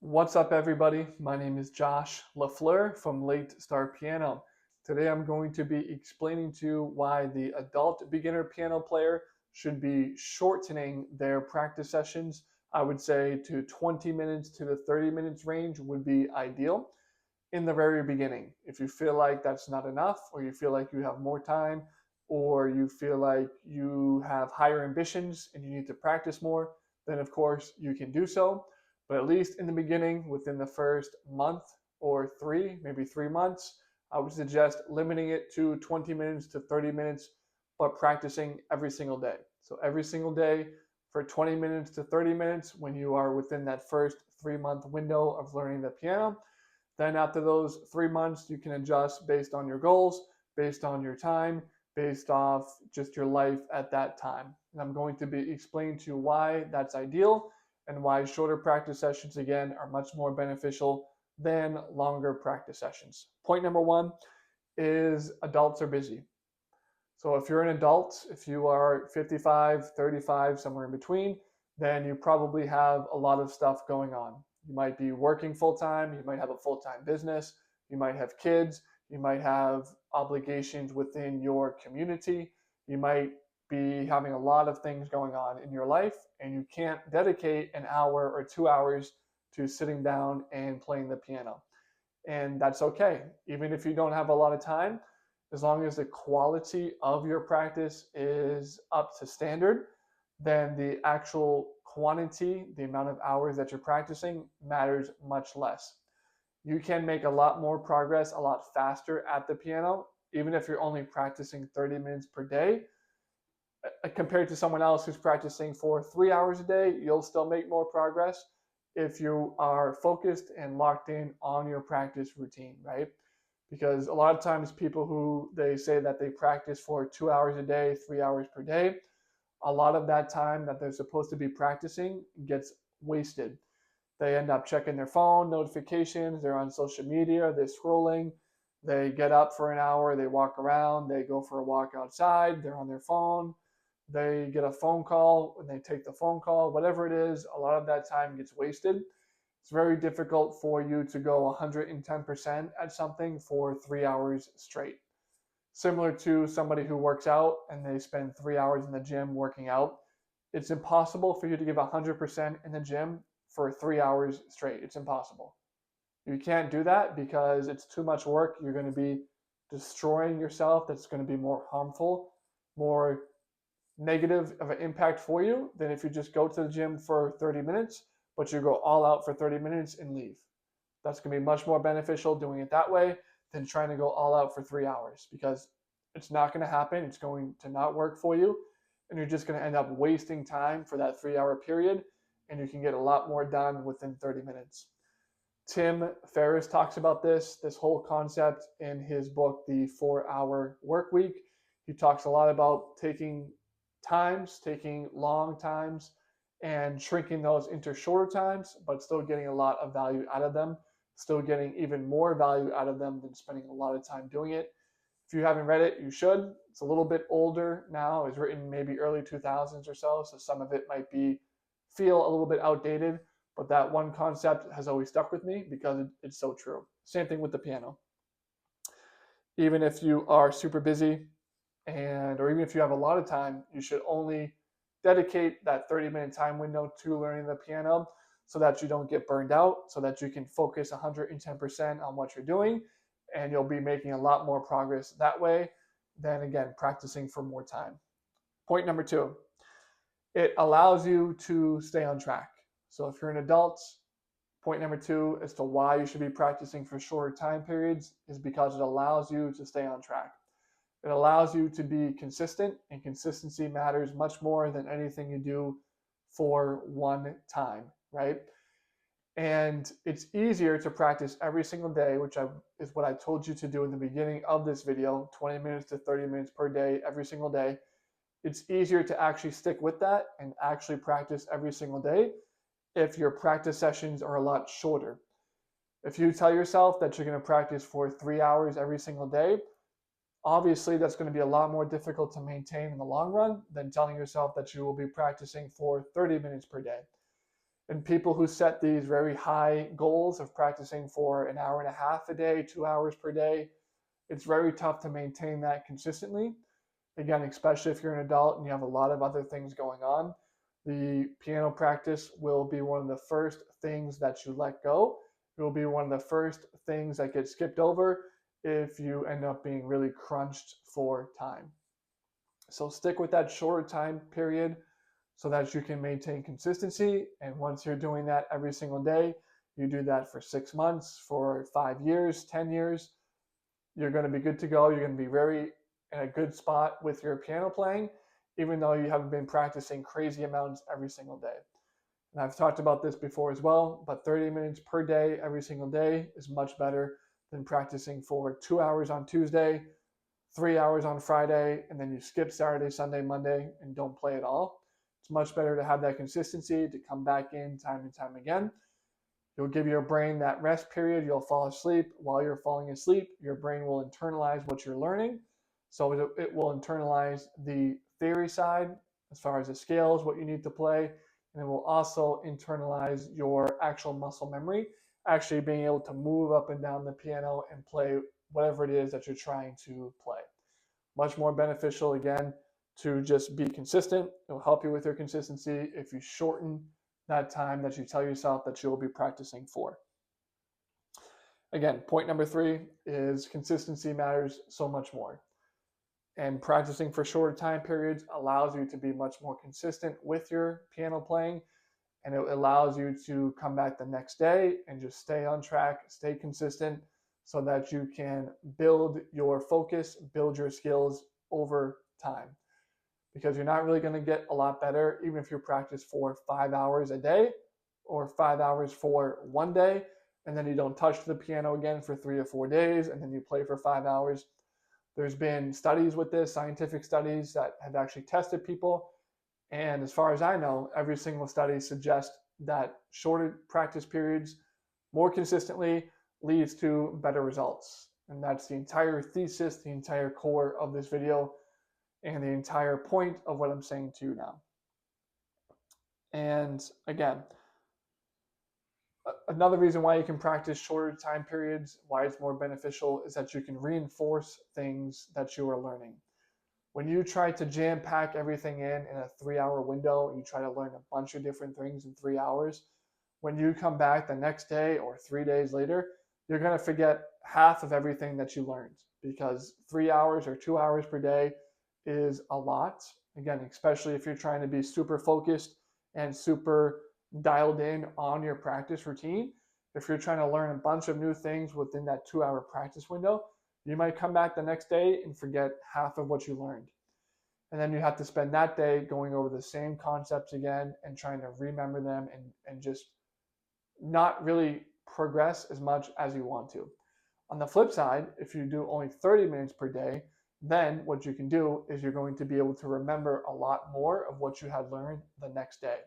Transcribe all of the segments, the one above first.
What's up, everybody? My name is Josh LaFleur from Late Start Piano. Today I'm going to be explaining to you why the adult beginner piano player should be shortening their practice sessions. I would say to 20 minutes to the 30 minutes range would be ideal in the very beginning. If you feel like that's not enough, or you feel like you have more time, or you feel like you have higher ambitions and you need to practice more, then of course you can do so. But at least in the beginning, within the first month or maybe 3 months, I would suggest limiting it to 20 minutes to 30 minutes, but practicing every single day. So every single day for 20 minutes to 30 minutes when you are within that first 3 month window of learning the piano. Then after those 3 months, you can adjust based on your goals, based on your time, based off just your life at that time. And I'm going to be explaining to you why that's ideal and why shorter practice sessions, again, are much more beneficial than longer practice sessions. Point number one is adults are busy. So if you're an adult, if you are 55, 35, somewhere in between, then you probably have a lot of stuff going on. You might be working full time, you might have a full time business, you might have kids, you might have obligations within your community, you might be having a lot of things going on in your life, and you can't dedicate an hour or 2 hours to sitting down and playing the piano. And that's okay. Even if you don't have a lot of time, as long as the quality of your practice is up to standard, then the actual quantity, the amount of hours that you're practicing, matters much less. You can make a lot more progress a lot faster at the piano, even if you're only practicing 30 minutes per day. Compared to someone else who's practicing for 3 hours a day, you'll still make more progress if you are focused and locked in on your practice routine, right? Because a lot of times people who they say that they practice for 2 hours a day, 3 hours per day, a lot of that time that they're supposed to be practicing gets wasted. They end up checking their phone notifications, they're on social media, they're scrolling, they get up for an hour, they walk around, they go for a walk outside, they're on their phone, they get a phone call and they take the phone call, whatever it is, a lot of that time gets wasted. It's very difficult for you to go 110% at something for 3 hours straight. Similar to somebody who works out and they spend 3 hours in the gym working out, it's impossible for you to give 100% in the gym for 3 hours straight. It's impossible. You can't do that because it's too much work. You're going to be destroying yourself. That's going to be more harmful, more negative of an impact for you than if you just go to the gym for 30 minutes, but you go all out for 30 minutes and leave. That's going to be much more beneficial doing it that way than trying to go all out for 3 hours because it's not going to happen. It's going to not work for you. And you're just going to end up wasting time for that 3 hour period. And you can get a lot more done within 30 minutes. Tim Ferriss talks about this whole concept in his book, The 4 Hour Work Week. He talks a lot about taking long times and shrinking those into shorter times, but still getting a lot of value out of them, still getting even more value out of them than spending a lot of time doing it. If you haven't read it, you should. It's a little bit older now. It was written maybe early 2000s or so some of it might feel a little bit outdated, but that one concept has always stuck with me because it's so true. Same thing with the piano. Even if you are super busy, or even if you have a lot of time, you should only dedicate that 30-minute time window to learning the piano so that you don't get burned out, so that you can focus 110% on what you're doing, and you'll be making a lot more progress that way than, again, practicing for more time. Point number two, it allows you to stay on track. So if you're an adult, point number two as to why you should be practicing for shorter time periods is because it allows you to stay on track. It allows you to be consistent, and consistency matters much more than anything you do for one time, right? And it's easier to practice every single day, is what I told you to do in the beginning of this video, 20 minutes to 30 minutes per day, every single day. It's easier to actually stick with that and actually practice every single day if your practice sessions are a lot shorter. If you tell yourself that you're going to practice for 3 hours every single day, obviously that's going to be a lot more difficult to maintain in the long run than telling yourself that you will be practicing for 30 minutes per day. And people who set these very high goals of practicing for an hour and a half a day, 2 hours per day, it's very tough to maintain that consistently. Again, especially if you're an adult and you have a lot of other things going on, the piano practice will be one of the first things that you let go. It will be one of the first things that gets skipped over if you end up being really crunched for time. So stick with that shorter time period so that you can maintain consistency. And once you're doing that every single day, you do that for 6 months, for 5 years, 10 years, you're going to be good to go. You're going to be very in a good spot with your piano playing, even though you haven't been practicing crazy amounts every single day. And I've talked about this before as well, but 30 minutes per day, every single day, is much better than practicing for 2 hours on Tuesday, 3 hours on Friday, and then you skip Saturday, Sunday, Monday, and don't play at all. It's much better to have that consistency, to come back in time and time again. You'll give your brain that rest period. You'll fall asleep. While you're falling asleep, your brain will internalize what you're learning. So it will internalize the theory side as far as the scales, what you need to play, and it will also internalize your actual muscle memory, actually being able to move up and down the piano and play whatever it is that you're trying to play. Much more beneficial, again, to just be consistent. It'll help you with your consistency if you shorten that time that you tell yourself that you will be practicing for. Again, point number 3 is consistency matters so much more. And practicing for shorter time periods allows you to be much more consistent with your piano playing, and it allows you to come back the next day and just stay on track, stay consistent, so that you can build your focus, build your skills over time. Because you're not really going to get a lot better even if you practice for 5 hours a day or 5 hours for one day, and then you don't touch the piano again for 3 or 4 days, and then you play for 5 hours. There's been studies with this, scientific studies that have actually tested people. And as far as I know, every single study suggests that shorter practice periods more consistently leads to better results. And that's the entire thesis, the entire core of this video, and the entire point of what I'm saying to you now. And again, another reason why you can practice shorter time periods, why it's more beneficial, is that you can reinforce things that you are learning. When you try to jam pack everything in a 3-hour window, and you try to learn a bunch of different things in 3 hours, when you come back the next day or 3 days later, you're going to forget half of everything that you learned, because 3 hours or 2 hours per day is a lot. Again, especially if you're trying to be super focused and super dialed in on your practice routine. If you're trying to learn a bunch of new things within that 2-hour practice window, you might come back the next day and forget half of what you learned. And then you have to spend that day going over the same concepts again and trying to remember them and just not really progress as much as you want to. On the flip side, if you do only 30 minutes per day, then what you can do is you're going to be able to remember a lot more of what you had learned the next day.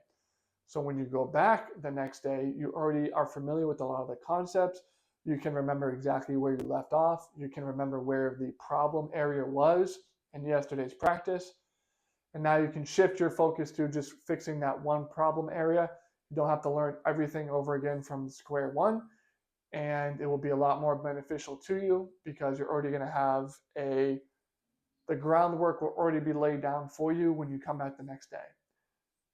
So when you go back the next day, you already are familiar with a lot of the concepts. You can remember exactly where you left off. You can remember where the problem area was in yesterday's practice. And now you can shift your focus to just fixing that one problem area. You don't have to learn everything over again from square one. And it will be a lot more beneficial to you because you're already going to have the groundwork will already be laid down for you when you come back the next day.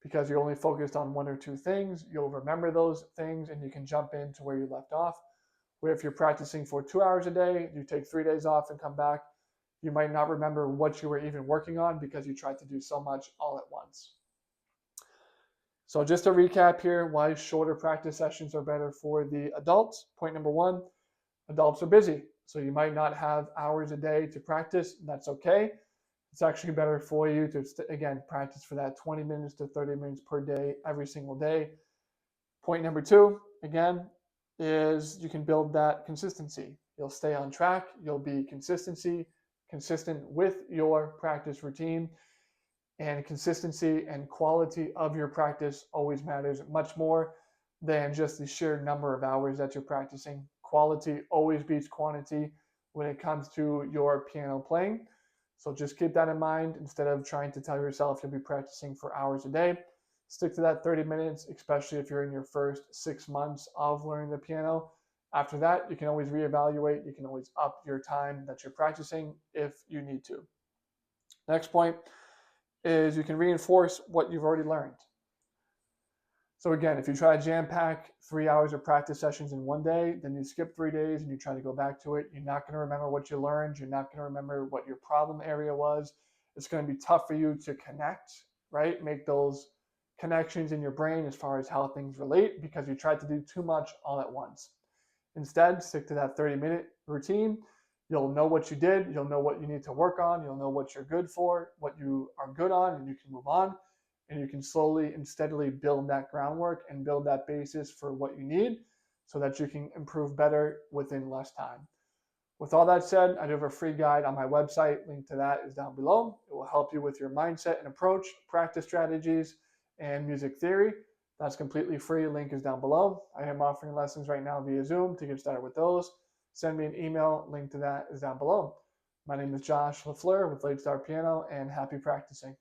Because you're only focused on 1 or 2 things, you'll remember those things and you can jump into where you left off. Where if you're practicing for 2 hours a day, you take 3 days off and come back, you might not remember what you were even working on because you tried to do so much all at once. So just to recap here, why shorter practice sessions are better for the adults. Point number 1, adults are busy. So you might not have hours a day to practice. That's okay. It's actually better for you to, again, practice for that 20 minutes to 30 minutes per day, every single day. Point number 2, again, is you can build that consistency. You'll stay on track. You'll be consistent with your practice routine. And consistency and quality of your practice always matters much more than just the sheer number of hours that you're practicing. Quality always beats quantity when it comes to your piano playing. So just keep that in mind instead of trying to tell yourself you'll be practicing for hours a day. Stick to that 30 minutes, especially if you're in your first 6 months of learning the piano. After that, you can always reevaluate. You can always up your time that you're practicing if you need to. Next point is you can reinforce what you've already learned. So again, if you try to jam pack 3 hours of practice sessions in one day, then you skip 3 days and you try to go back to it, you're not going to remember what you learned. You're not going to remember what your problem area was. It's going to be tough for you to connect, right? Make those connections in your brain as far as how things relate because you tried to do too much all at once. Instead, stick to that 30-minute routine. You'll know what you did. You'll know what you need to work on. You'll know what you're good for, what you are good on, and you can move on. And you can slowly and steadily build that groundwork and build that basis for what you need so that you can improve better within less time. With all that said, I do have a free guide on my website. Link to that is down below. It will help you with your mindset and approach, practice strategies, and music theory. That's completely free. Link is down below. I am offering lessons right now via Zoom to get started with those. Send me an email. Link to that is down below. My name is Josh LaFleur with Late Start Piano, and happy practicing.